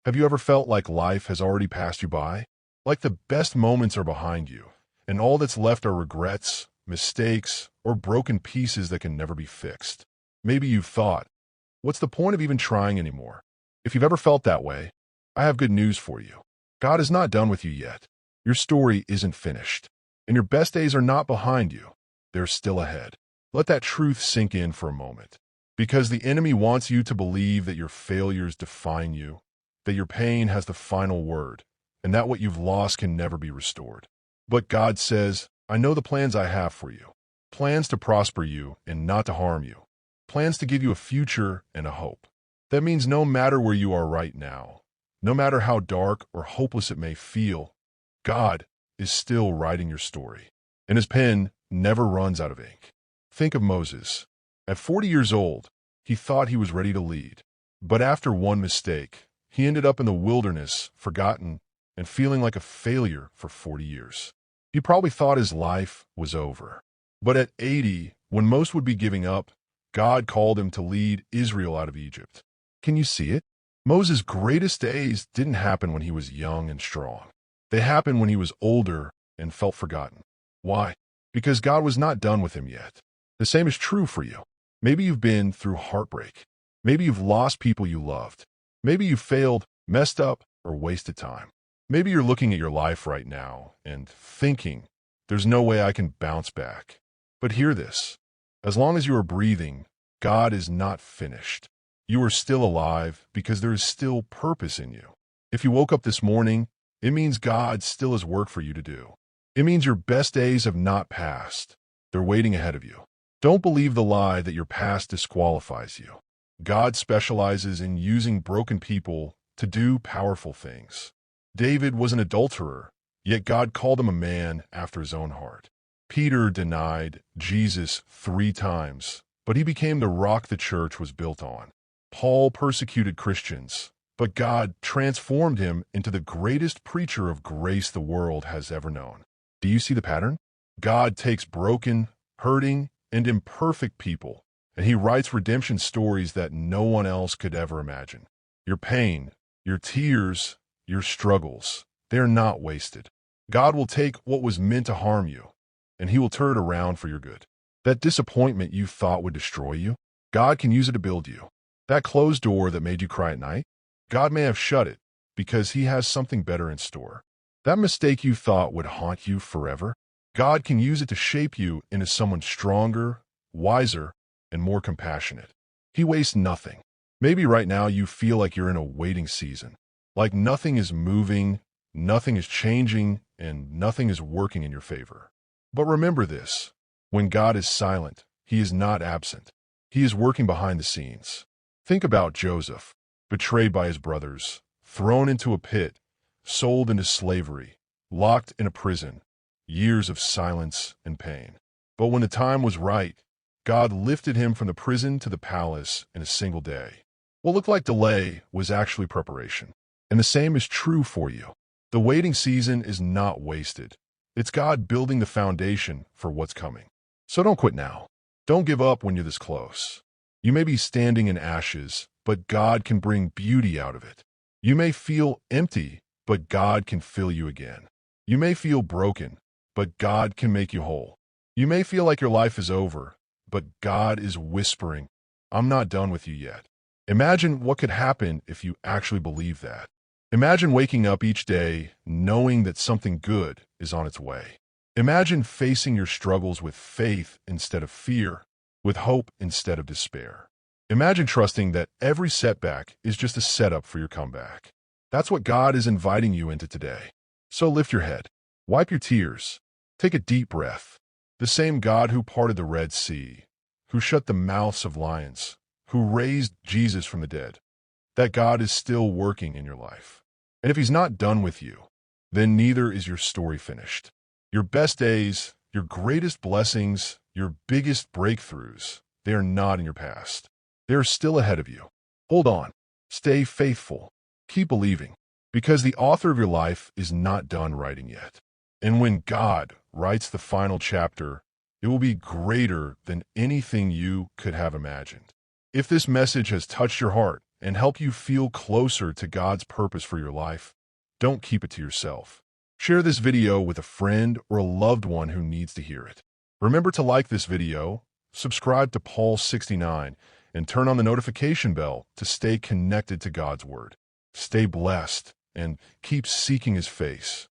Have you ever felt like life has already passed you by? Like the best moments are behind you, and all that's left are regrets, mistakes, or broken pieces that can never be fixed? Maybe you've thought, what's the point of even trying anymore? If you've ever felt that way, I have good news for you. God is not done with you yet. Your story isn't finished, and your best days are not behind you. They're still ahead. Let that truth sink in for a moment, because the enemy wants you to believe that your failures define you, that your pain has the final word, and that what you've lost can never be restored. But God says, I know the plans I have for you, plans to prosper you and not to harm you, plans to give you a future and a hope. That means no matter where you are right now, no matter how dark or hopeless it may feel, God is still writing your story, and his pen never runs out of ink. Think of Moses. At 40 years old, he thought he was ready to lead. But after one mistake, he ended up in the wilderness, forgotten, and feeling like a failure for 40 years. He probably thought his life was over. But at 80, when most would be giving up, God called him to lead Israel out of Egypt. Can you see it? Moses' greatest days didn't happen when he was young and strong. They happened when he was older and felt forgotten. Why? Because God was not done with him yet. The same is true for you. Maybe you've been through heartbreak. Maybe you've lost people you loved. Maybe you failed, messed up, or wasted time. Maybe you're looking at your life right now and thinking, there's no way I can bounce back. But hear this. As long as you are breathing, God is not finished. You are still alive because there is still purpose in you. If you woke up this morning, it means God still has work for you to do. It means your best days have not passed. They're waiting ahead of you. Don't believe the lie that your past disqualifies you. God specializes in using broken people to do powerful things. David was an adulterer, yet God called him a man after his own heart. Peter denied Jesus 3 times, but he became the rock the church was built on. Paul persecuted Christians, but God transformed him into the greatest preacher of grace the world has ever known. Do you see the pattern? God takes broken, hurting, and imperfect people, and he writes redemption stories that no one else could ever imagine. Your pain, your tears, your struggles, they're not wasted. God will take what was meant to harm you, and he will turn it around for your good. That disappointment you thought would destroy you, God can use it to build you. That closed door that made you cry at night, God may have shut it because he has something better in store. That mistake you thought would haunt you forever, God can use it to shape you into someone stronger, wiser, and more compassionate. He wastes nothing. Maybe right now you feel like you're in a waiting season, like nothing is moving, nothing is changing, and nothing is working in your favor. But remember this, when God is silent, he is not absent. He is working behind the scenes. Think about Joseph, betrayed by his brothers, thrown into a pit, sold into slavery, locked in a prison, years of silence and pain. But when the time was right, God lifted him from the prison to the palace in a single day. What looked like delay was actually preparation. And the same is true for you. The waiting season is not wasted. It's God building the foundation for what's coming. So don't quit now. Don't give up when you're this close. You may be standing in ashes, but God can bring beauty out of it. You may feel empty, but God can fill you again. You may feel broken, but God can make you whole. You may feel like your life is over, but God is whispering, I'm not done with you yet. Imagine what could happen if you actually believe that. Imagine waking up each day knowing that something good is on its way. Imagine facing your struggles with faith instead of fear, with hope instead of despair. Imagine trusting that every setback is just a setup for your comeback. That's what God is inviting you into today. So lift your head, wipe your tears, take a deep breath. The same God who parted the Red Sea, who shut the mouths of lions, who raised Jesus from the dead, that God is still working in your life. And if he's not done with you, then neither is your story finished. Your best days, your greatest blessings, your biggest breakthroughs, they are not in your past. They are still ahead of you. Hold on. Stay faithful. Keep believing, because the author of your life is not done writing yet. And when God writes the final chapter, it will be greater than anything you could have imagined. If this message has touched your heart, and help you feel closer to God's purpose for your life. Don't keep it to yourself. Share this video with a friend or a loved one who needs to hear it. Remember to like this video, subscribe to Paul 69, and turn on the notification bell to stay connected to God's Word. Stay blessed and keep seeking His face.